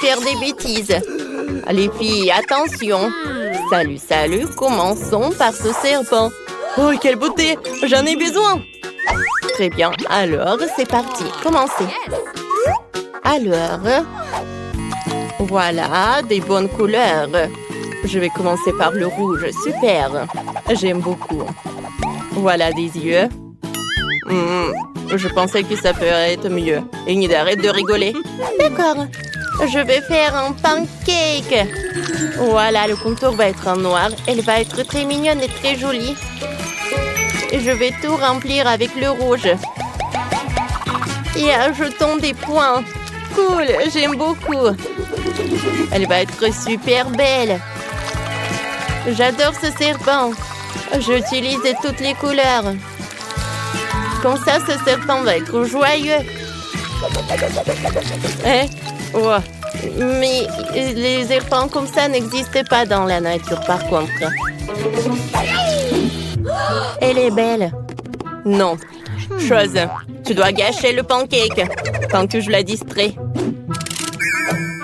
faire des bêtises. Les filles, attention. Salut, salut, commençons par ce serpent. Oh, quelle beauté! J'en ai besoin! Très bien, alors c'est parti, commencez. Alors, voilà, des bonnes couleurs. Je vais commencer par le rouge, super. J'aime beaucoup. Voilà des yeux. Je pensais que ça pourrait être mieux. Enid, arrête de rigoler. D'accord. Je vais faire un pancake. Voilà, le contour va être en noir. Elle va être très mignonne et très jolie. Et je vais tout remplir avec le rouge. Et ajoutons des points. Cool, j'aime beaucoup. Elle va être super belle. J'adore ce serpent. J'utilise toutes les couleurs. Comme ça, ce serpent va être joyeux. Ouais. Mais les serpents comme ça n'existent pas dans la nature, par contre. Elle est belle. Non. Chose, tu dois gâcher le pancake tant que je la distrais.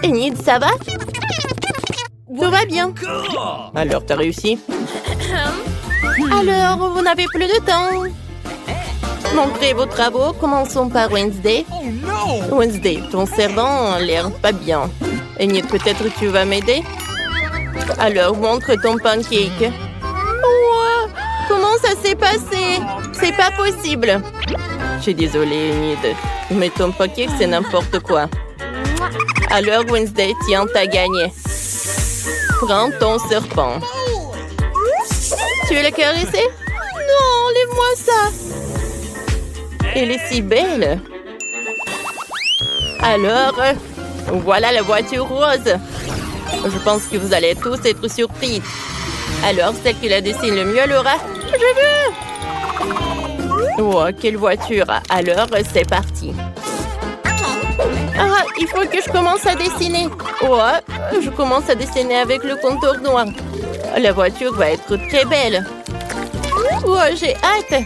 Enid, ça va? Tout va bien. Alors, t'as réussi? Alors, vous n'avez plus de temps. Montrez vos travaux. Commençons par Wednesday. Wednesday, ton servant a l'air pas bien. Enid, peut-être tu vas m'aider? Alors, montre ton pancake. Wow, comment ça s'est passé? C'est pas possible. Je suis désolée, Enid. Mais ton pancake, c'est n'importe quoi. Alors, Wednesday, tiens, t'as gagné. Prends ton serpent. Tu veux le caresser? Non, enlève-moi ça. Elle est si belle. Alors, voilà la voiture rose. Je pense que vous allez tous être surpris. Alors, celle qui la dessine le mieux l'aura. Je veux. Oh, quelle voiture. Alors, c'est parti. Ah, il faut que je commence à dessiner. Oh, je commence à dessiner avec le contour noir. La voiture va être très belle. Oh, j'ai hâte.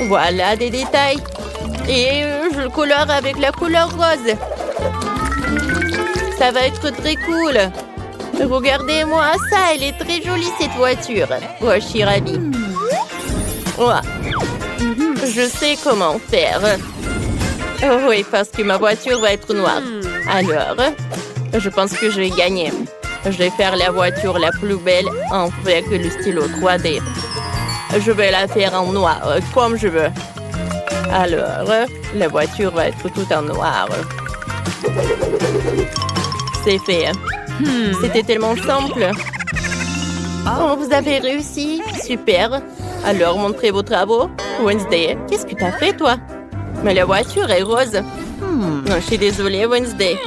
Voilà des détails. Et je le colore avec la couleur rose. Ça va être très cool. Regardez-moi ça, elle est très jolie cette voiture. Oh, je suis ravie. Oh, je sais comment faire. Oh, oui, parce que ma voiture va être noire. Alors, je pense que je vais gagner. Je vais faire la voiture la plus belle avec le stylo 3D. Je vais la faire en noir, comme je veux. Alors, la voiture va être tout en noir. C'est fait. C'était tellement simple. Oh, vous avez réussi. Super. Alors, montrez vos travaux. Wednesday, qu'est-ce que tu as fait, toi? Mais la voiture est rose. Je suis désolée, Wednesday.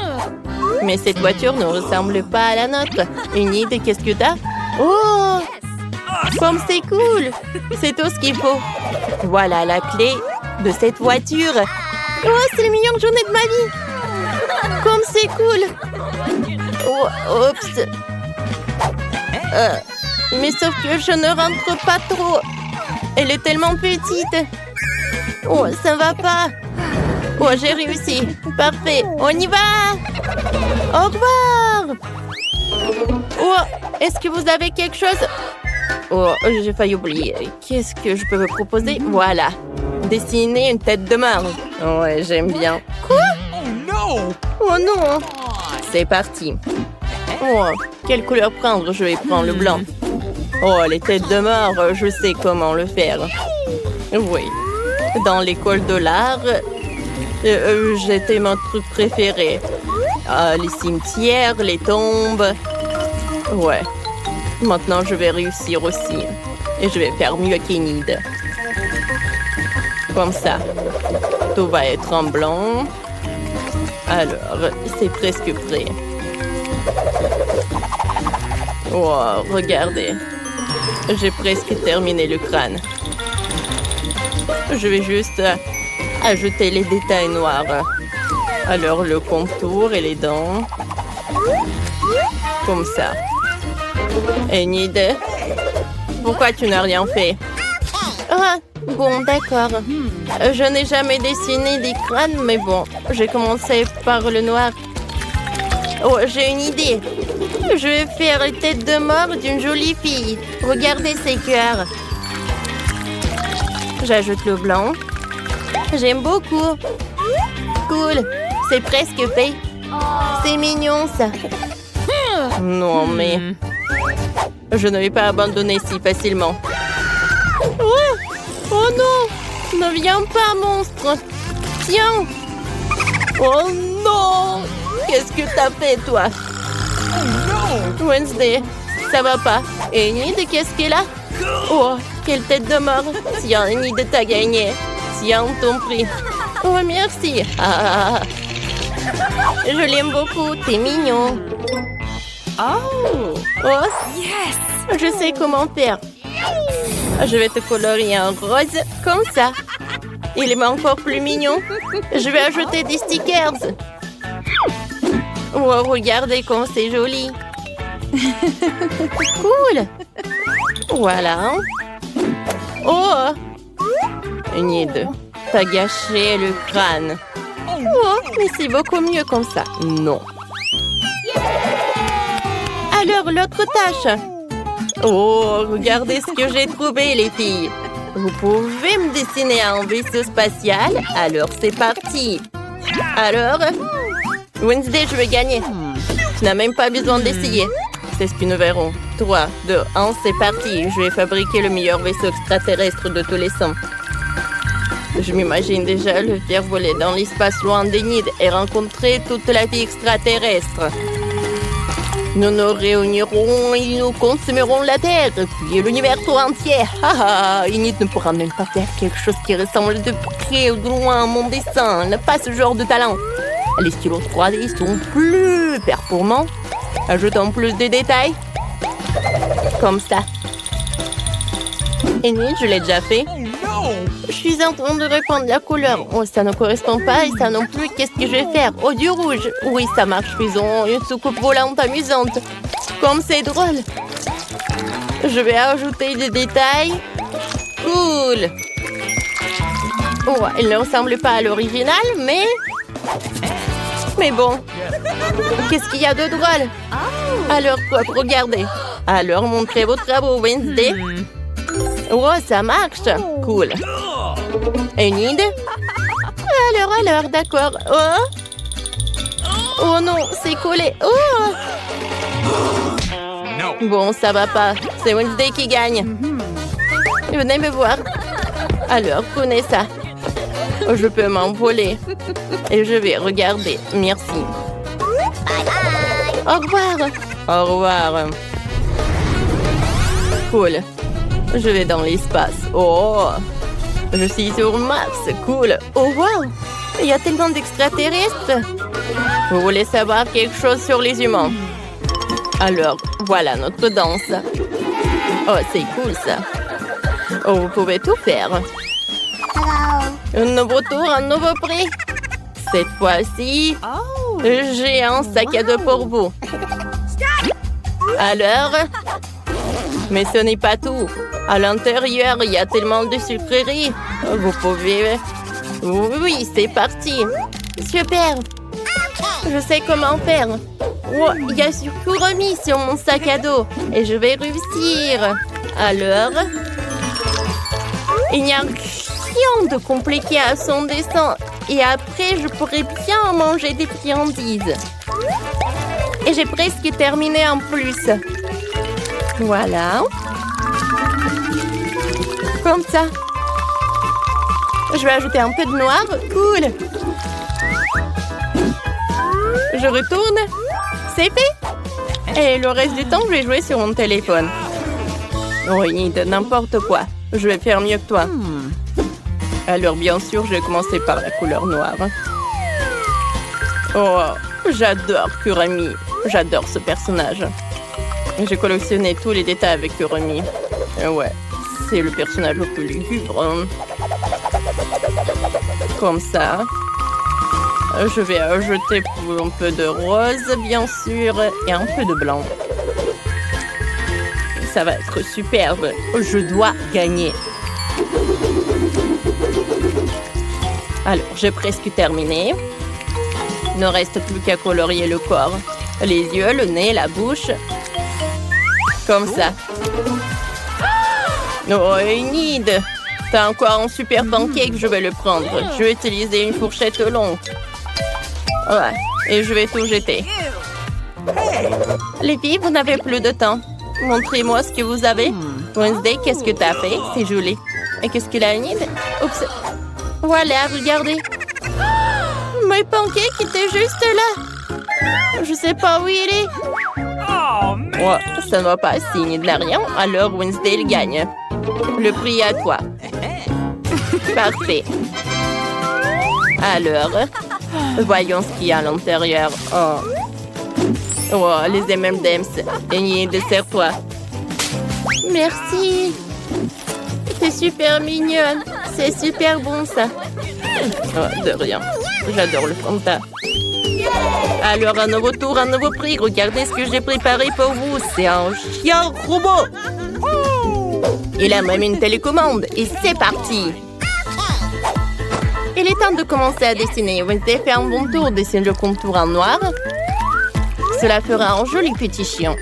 Mais cette voiture ne ressemble pas à la nôtre. Enid, qu'est-ce que t'as? Oh! Comme c'est cool! C'est tout ce qu'il faut. Voilà la clé de cette voiture. Oh, c'est la meilleure journée de ma vie! Comme c'est cool! Oh, oups! Mais sauf que je ne rentre pas trop. Elle est tellement petite. Oh, ça va pas. Oh, j'ai réussi. Parfait. On y va. Au revoir. Oh, est-ce que vous avez quelque chose? Oh, j'ai failli oublier. Qu'est-ce que je peux vous proposer? Voilà. Dessiner une tête de mort. Ouais, j'aime bien. Quoi? Oh non. C'est parti. Oh, quelle couleur prendre? Je vais prendre le blanc. Oh, les têtes de mort, je sais comment le faire. Oui. Dans l'école de l'art, j'étais mon truc préféré. Les cimetières, les tombes. Ouais. Maintenant, je vais réussir aussi. Et je vais faire mieux qu'Enid. Comme ça. Tout va être en blanc. Alors, c'est presque prêt. Wow, regardez. J'ai presque terminé le crâne. Je vais juste ajouter les détails noirs. Alors, le contour et les dents. Comme ça. Enid, pourquoi tu n'as rien fait? Ah, bon, d'accord. Je n'ai jamais dessiné des crânes, mais bon, j'ai commencé par le noir. Oh, j'ai une idée. Je vais faire une tête de mort d'une jolie fille. Regardez ses cœurs. J'ajoute le blanc. J'aime beaucoup. Cool. C'est presque fait. C'est mignon, ça. Non, mais... Je ne vais pas abandonner si facilement. Oh, oh non! Ne viens pas, monstre! Tiens! Oh non! Qu'est-ce que t'as fait, toi? Wednesday, ça va pas. Et Enid, qu'est-ce qu'elle a? Oh, quelle tête de mort! Tiens, Enid, t'as gagné. Tiens, ton prix. Oh, merci. Ah. Je l'aime beaucoup, t'es mignon. Oh! Oh! Yes! Je sais comment faire. Je vais te colorier en rose, comme ça. Il est encore plus mignon. Je vais ajouter des stickers. Oh, regardez comme c'est joli. Cool. Voilà. Oh! Enid, t'as gâché le crâne. Oh, mais c'est beaucoup mieux comme ça. Non. Alors, l'autre tâche. Oh, regardez ce que j'ai trouvé, les filles. Vous pouvez me dessiner un vaisseau spatial? Alors, c'est parti. Alors, Wednesday, je vais gagner. Tu n'as même pas besoin d'essayer. C'est ce que nous verrons. 3, 2, 1, c'est parti. Je vais fabriquer le meilleur vaisseau extraterrestre de tous les temps. Je m'imagine déjà le faire voler dans l'espace loin d'Enid et rencontrer toute la vie extraterrestre. Nous nous réunirons et nous consommerons la Terre, puis l'univers tout entier. Enid ne pourra même pas faire quelque chose qui ressemble de près ou de loin à mon dessin. Elle n'a pas ce genre de talent. Les stylos 3D sont plus performants. Ajoutons plus de détails. Comme ça. Enid, je l'ai déjà fait. Je suis en train de répandre la couleur. Oh, ça ne correspond pas et ça non plus. Qu'est-ce que je vais faire? Oh, du rouge. Oui, ça marche. Faisons une soucoupe volante amusante. Comme c'est drôle. Je vais ajouter des détails. Cool. Oh, elle ne ressemble pas à l'original, mais... Mais bon. Qu'est-ce qu'il y a de drôle? Alors quoi, regardez. Alors, montrez vos travaux, Wednesday. Oh, ça marche. Cool. Enid? Alors, d'accord. Oh non, c'est collé. Oh! Bon, ça va pas. C'est Wednesday qui gagne. Venez me voir. Alors, prenez ça. Je peux m'envoler. Et je vais regarder. Merci. Au revoir. Au revoir. Cool. Je vais dans l'espace. Oh! Je suis sur Mars. Cool. Oh, wow! Il y a tellement d'extraterrestres. Vous voulez savoir quelque chose sur les humains? Alors, voilà notre danse. Oh, c'est cool, ça. Oh, vous pouvez tout faire. Un nouveau tour, un nouveau prix. Cette fois-ci, j'ai un sac à dos pour vous. Alors? Mais ce n'est pas tout. À l'intérieur, il y a tellement de sucreries. Vous pouvez... Oui, c'est parti. Super. Je sais comment faire. Oh, il y a Kurumi sur mon sac à dos. Et je vais réussir. Alors... Il n'y a rien de compliqué à son dessin. Et après, je pourrais bien manger des friandises. Et j'ai presque terminé en plus. Voilà. Comme ça. Je vais ajouter un peu de noir. Cool. Je retourne. C'est fait. Et le reste du temps, je vais jouer sur mon téléphone. Oh, Enid, n'importe quoi. Je vais faire mieux que toi. Alors, bien sûr, je vais commencer par la couleur noire. Oh, j'adore Kurumi. J'adore ce personnage. J'ai collectionné tous les détails avec Kurumi. Ouais, c'est le personnage le plus lugubre. Comme ça. Je vais ajouter un peu de rose, bien sûr, et un peu de blanc. Ça va être superbe. Je dois gagner. Alors, j'ai presque terminé. Il ne reste plus qu'à colorier le corps. Les yeux, le nez, la bouche. Comme ça. Oh, Enid! T'as encore un super pancake, je vais le prendre. Je vais utiliser une fourchette longue. Ouais, et je vais tout jeter. Les filles, vous n'avez plus de temps. Montrez-moi ce que vous avez. Wednesday, qu'est-ce que t'as fait? C'est joli. Et qu'est-ce qu'il a, Enid? Oups. Voilà, regardez. Mes pancakes étaient juste là. Je sais pas où il est. Ouais, ça ne va pas. Si Enid n'a rien, alors Wednesday il gagne. Le prix à toi. Parfait. Alors, voyons ce qu'il y a à l'intérieur. Oh, les M&M's. Enid, sers-toi. Merci. C'est super mignonne. C'est super bon, ça. Oh, de rien. J'adore le Fanta. Alors, un nouveau tour, un nouveau prix. Regardez ce que j'ai préparé pour vous. C'est un chien robot. Il a même une télécommande. Et c'est parti. Il est temps de commencer à dessiner. Wednesday fait un bon tour. Dessine le contour en noir. Cela fera un joli petit chien.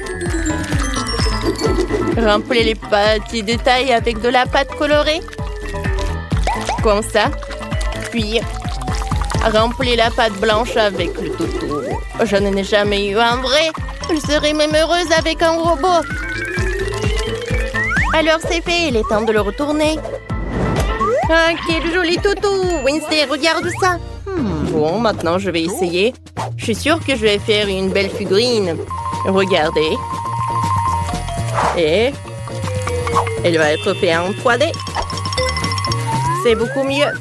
Remplis les petits détails avec de la pâte colorée. Comme ça. Puis, remplis la pâte blanche avec le toutou. Je n'en ai jamais eu un vrai. Je serais même heureuse avec un robot. Alors c'est fait, il est temps de le retourner. Ah, quel joli toutou! Wednesday, regarde ça. Bon, maintenant je vais essayer. Je suis sûre que je vais faire une belle figurine. Regardez. Et elle va être faite en 3D. C'est beaucoup mieux.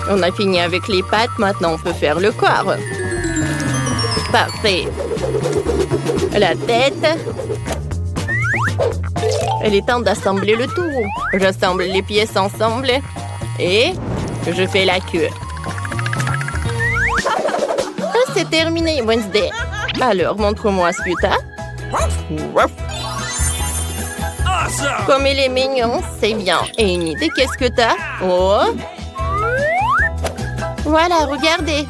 On a fini avec les pattes, maintenant on peut faire le corps. Parfait. La tête. Il est temps d'assembler le tout. J'assemble les pièces ensemble et je fais la queue. C'est terminé, Wednesday. Alors, montre-moi ce que t'as. Comme il est mignon, c'est bien. Et Enid, qu'est-ce que t'as? Oh! Voilà, regardez.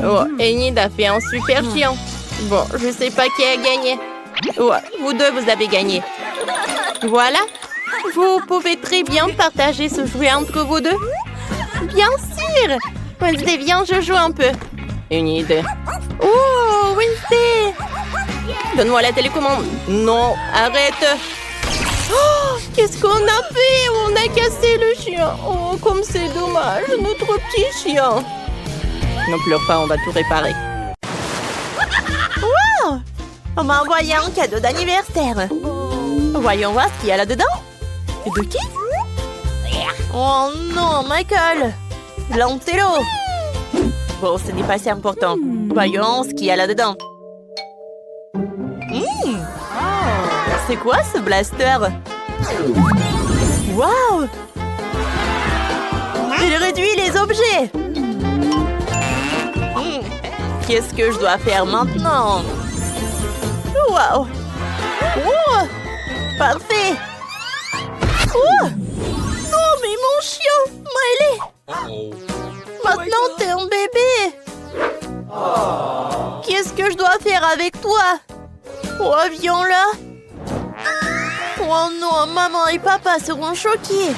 Oh, Enid a fait un super chien. Bon, je sais pas qui a gagné. Ouais, vous deux, vous avez gagné. Voilà. Vous pouvez très bien partager ce jouet entre vous deux. Bien sûr. Wednesday, viens, je joue un peu. Enid. Oh, Wednesday. Donne-moi la télécommande. Non, arrête. Oh, qu'est-ce qu'on a fait? On a cassé le chien. Oh, comme c'est dommage, notre petit chien. Ne pleure pas, on va tout réparer. Wow! On m'a envoyé un cadeau d'anniversaire. Voyons voir ce qu'il y a là-dedans. Et de qui? Oh non, Michael! Lantello! Bon, ce n'est pas si important. Voyons ce qu'il y a là-dedans. C'est quoi ce blaster? Waouh! Il réduit les objets! Qu'est-ce que je dois faire maintenant? Waouh! Oh! Parfait! Oh! Non, mais mon chien! Miley! Maintenant, t'es un bébé! Qu'est-ce que je dois faire avec toi? Oh, viens là! Oh non, maman et papa seront choqués.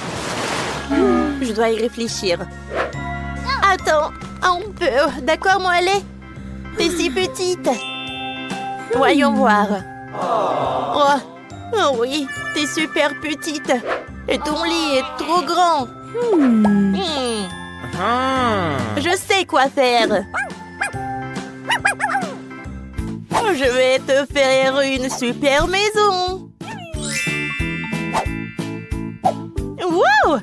Je dois y réfléchir. Attends, un peu. D'accord, Miley? T'es si petite. Voyons voir. Oh oui, t'es super petite. Et ton lit est trop grand. Je sais quoi faire. Je vais te faire une super maison. Wow!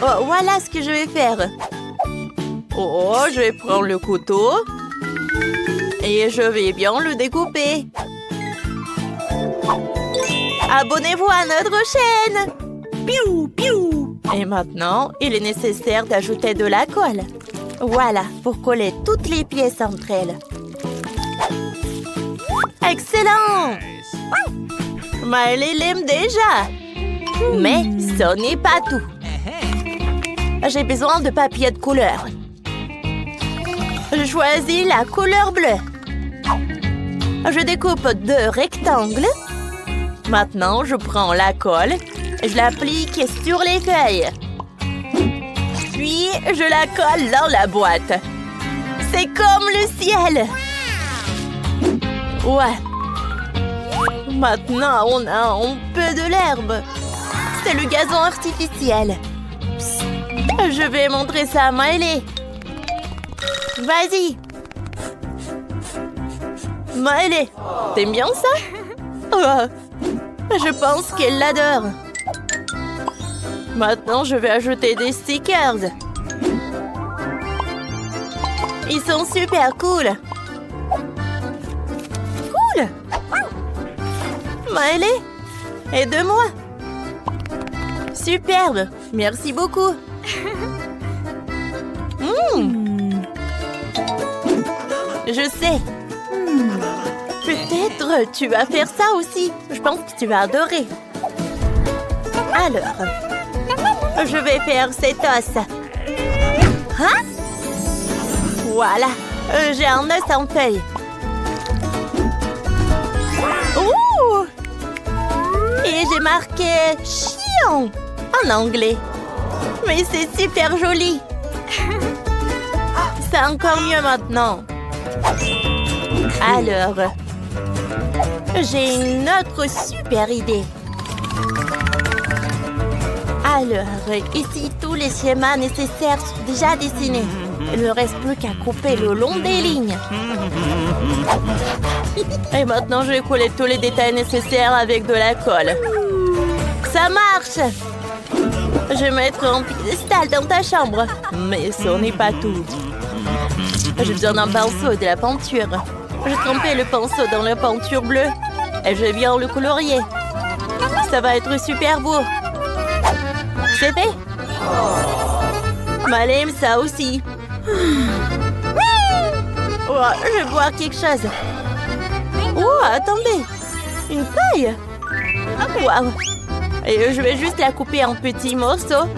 Oh, voilà ce que je vais faire. Oh, je vais prendre le couteau. Et je vais bien le découper. Abonnez-vous à notre chaîne. Piou, piou. Et maintenant, il est nécessaire d'ajouter de la colle. Voilà, pour coller toutes les pièces entre elles. Excellent! Miley l'aime déjà. Mais ce n'est pas tout. J'ai besoin de papier de couleur. choisis la couleur bleue. Je découpe 2 rectangles. Maintenant, je prends la colle et je l'applique sur les feuilles. Puis, je la colle dans la boîte. C'est comme le ciel. Ouais. Maintenant, on a un peu de l'herbe. C'est le gazon artificiel. Je vais montrer ça à Miley. Vas-y. Miley, t'aimes bien ça? Oh, je pense qu'elle l'adore. Maintenant, je vais ajouter des stickers. Ils sont super cool. Cool. Miley, aide-moi. Superbe. Merci beaucoup. Je sais. Peut-être tu vas faire ça aussi. Je pense que tu vas adorer. Alors, je vais faire cet os. Hein? Voilà. J'ai un os en feuille. Ouh! Et j'ai marqué « chien » en anglais. Mais c'est super joli. C'est encore mieux maintenant. Alors, j'ai une autre super idée. Alors, ici, tous les schémas nécessaires sont déjà dessinés. Il ne reste plus qu'à couper le long des lignes. Et maintenant, je vais coller tous les détails nécessaires avec de la colle. Ça marche! Je vais mettre un piédestal dans ta chambre. Mais ce n'est pas tout. J'ai besoin d'un pinceau et de la peinture. Je trempais le pinceau dans la peinture bleue et je viens le colorier. Ça va être super beau. C'est fait? Miley aime ça aussi. Oh, je vais voir quelque chose. Oh, attendez. Une paille. Waouh. Et je vais juste la couper en petits morceaux.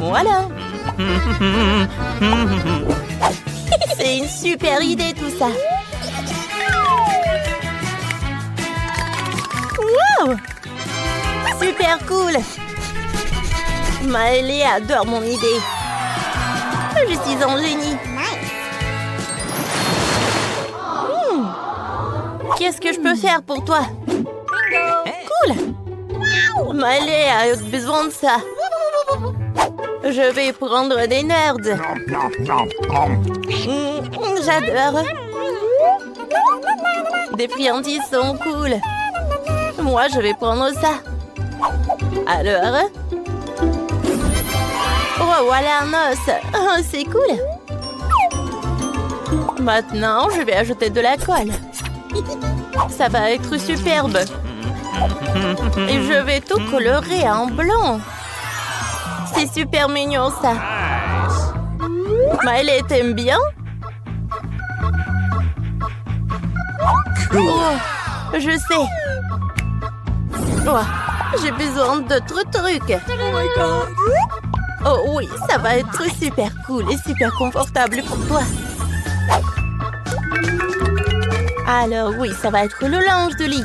Voilà. C'est une super idée tout ça. Wow! Super cool. Miley adore mon idée. Je suis un génie. Qu'est-ce que je peux faire pour toi? Cool. Miley a besoin de ça. Je vais prendre des nerds. J'adore. Des friandises sont cool. Moi, je vais prendre ça. Alors? Oh, voilà un os. Oh, c'est cool. Maintenant, je vais ajouter de la colle. Ça va être superbe. Et je vais tout colorer en blanc. C'est super mignon, ça. Miley, t'aimes bien? Oh, je sais. Oh, j'ai besoin d'autres trucs. Oh oui, ça va être super cool et super confortable pour toi. Alors oui, ça va être le linge de lit.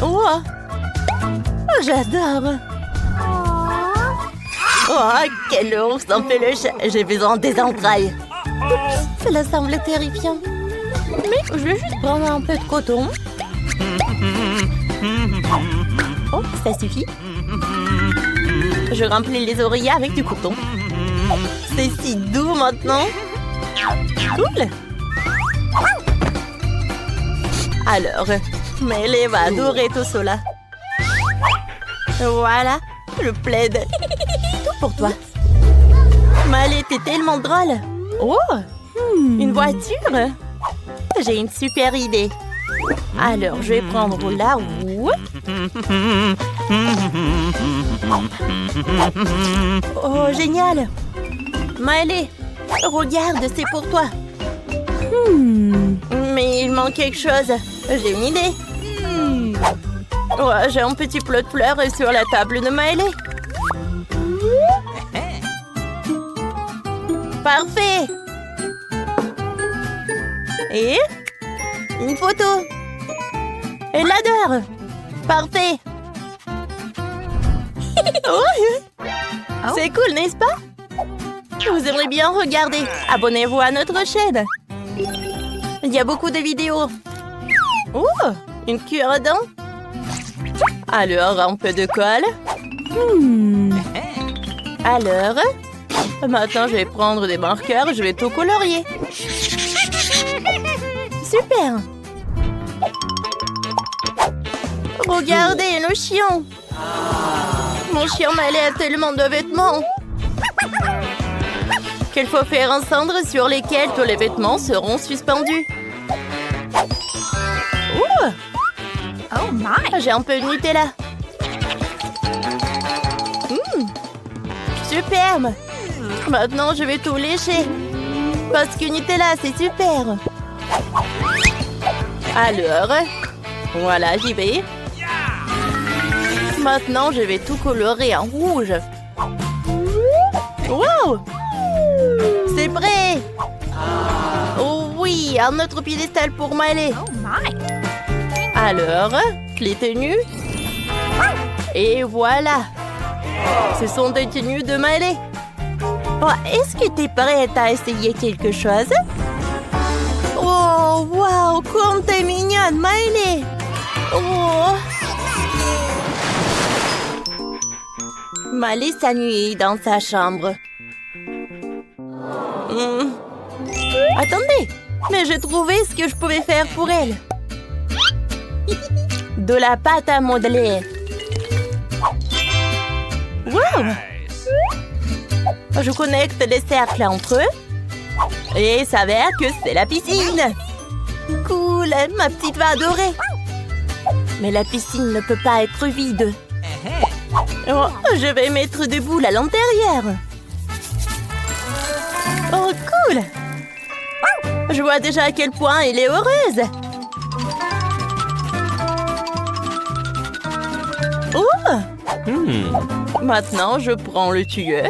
Oh, j'adore. Oh, quel ours en peluche. J'ai besoin des entrailles. Cela semble terrifiant. Mais je vais juste prendre un peu de coton. Oh, ça suffit. Je remplis les oreillers avec du coton. C'est si doux maintenant. Cool. Alors, Miley va adorer tout cela. Voilà, le plaid. Tout pour toi. Miley, t'es tellement drôle. Oh, une voiture. J'ai une super idée. Alors, je vais prendre la roue. Oh, génial. Miley, regarde, c'est pour toi. Mais il manque quelque chose. J'ai une idée. Oh, j'ai un petit plot de fleurs sur la table de Miley. Parfait. Et une photo. Elle l'adore. Parfait. Oh, c'est cool, n'est-ce pas? Vous aimeriez bien regarder. Abonnez-vous à notre chaîne. Il y a beaucoup de vidéos. Oh, une cure-dents. Alors, un peu de colle. Alors, maintenant, je vais prendre des marqueurs. Je vais tout colorier. Super. Regardez, le chien. Mon chien Miley a tellement de vêtements qu'il faut faire un cendre sur lesquels tous les vêtements seront suspendus. Ouh! Oh my! J'ai un peu de Nutella. Superbe! Maintenant, je vais tout lécher. Parce que Nutella, c'est super. Alors, voilà, j'y vais. Maintenant, je vais tout colorer en rouge. Wow! C'est prêt! Oh oui, un autre piédestal pour Miley. Oh my! Alors, les tenues. Et voilà. Ce sont des tenues de Miley. Oh, est-ce que tu es prête à essayer quelque chose? Oh, wow, comme t'es mignonne, Miley! Oh! Miley s'ennuie dans sa chambre. Attendez, mais j'ai trouvé ce que je pouvais faire pour elle. De la pâte à modeler. Wow! Je connecte les cercles entre eux. Et il s'avère que c'est la piscine. Cool, ma petite va adorer. Mais la piscine ne peut pas être vide. Oh, je vais mettre des boules à l'intérieur. Oh, cool! Je vois déjà à quel point elle est heureuse. Oh! Maintenant, je prends le tuyau.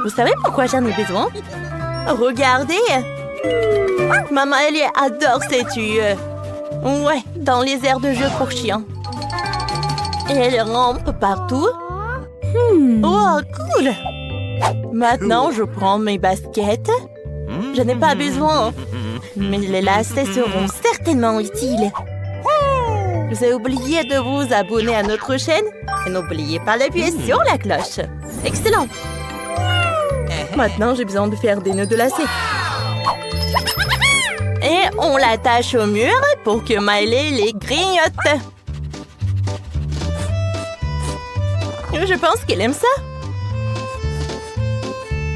Vous savez pourquoi j'en ai besoin? Regardez! Maman, elle adore ces tuyaux. Ouais, dans les aires de jeu pour chiens. Et elle rampe partout. Oh, cool! Maintenant, je prends mes baskets. Je n'ai pas besoin, mais les lacets seront certainement utiles. Vous avez oublié de vous abonner à notre chaîne et n'oubliez pas d'appuyer sur la cloche. Excellent! Maintenant, j'ai besoin de faire des nœuds de lacets. Et on l'attache au mur pour que Miley les grignote. Je pense qu'elle aime ça.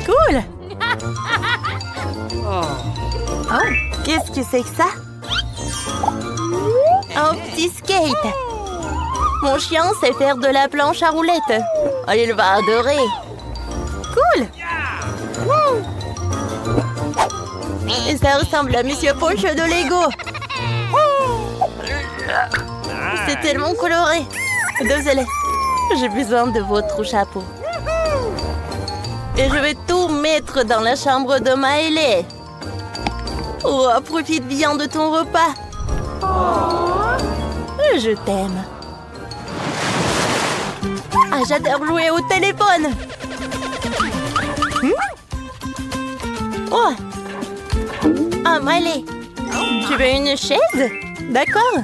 Cool! Oh, qu'est-ce que c'est que ça? Un petit skate. Mon chien sait faire de la planche à roulettes. Oh, il va adorer. Cool! Et ça ressemble à Monsieur Poncho de Lego. C'est tellement coloré. Désolée. J'ai besoin de votre chapeau. Et je vais tout mettre dans la chambre de Miley. Oh, profite bien de ton repas. Je t'aime. Ah, j'adore jouer au téléphone. Oh. Ah, Miley. Tu veux une chaise? D'accord.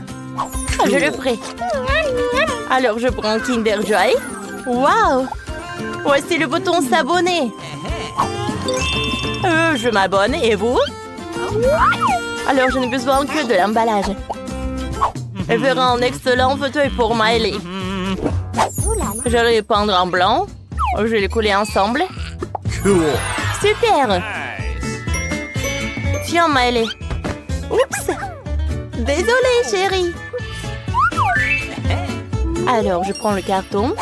Je le ferai. Alors, je prends Kinder Joy. Waouh! Voici le bouton s'abonner. Je m'abonne. Et vous? Alors, je n'ai besoin que de l'emballage. Elle fera un excellent fauteuil pour Miley. Je vais les peindre en blanc. Je vais les coller ensemble. Super! Tiens, Miley. Oups! Désolée, chérie. Alors, je prends le carton.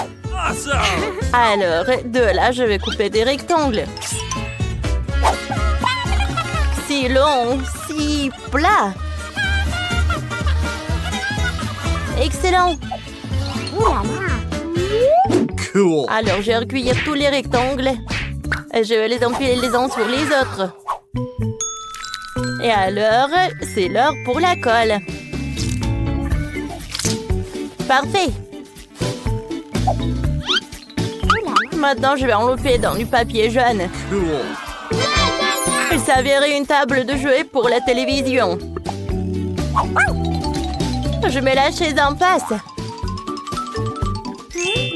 Alors, de là, je vais couper des rectangles. Si long, si plat. Excellent. Cool. Alors, je vais recueillir tous les rectangles. Je vais les empiler les uns sur les autres. Et alors, c'est l'heure pour la colle. Parfait. Maintenant, je vais envelopper dans du papier jaune. Il s'avérait une table de jeu pour la télévision. Je mets la chaise en face.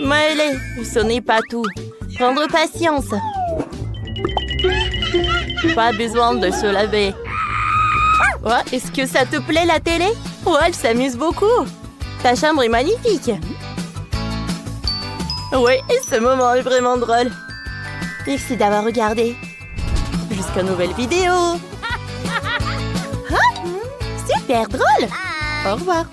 Mais ce n'est pas tout. Prendre patience. Pas besoin de se laver. Oh, est-ce que ça te plaît la télé? Oh, elle s'amuse beaucoup. Ta chambre est magnifique. Oui, ce moment est vraiment drôle. Merci d'avoir regardé. Jusqu'à nouvelle vidéo. Hein? Super drôle. Au revoir.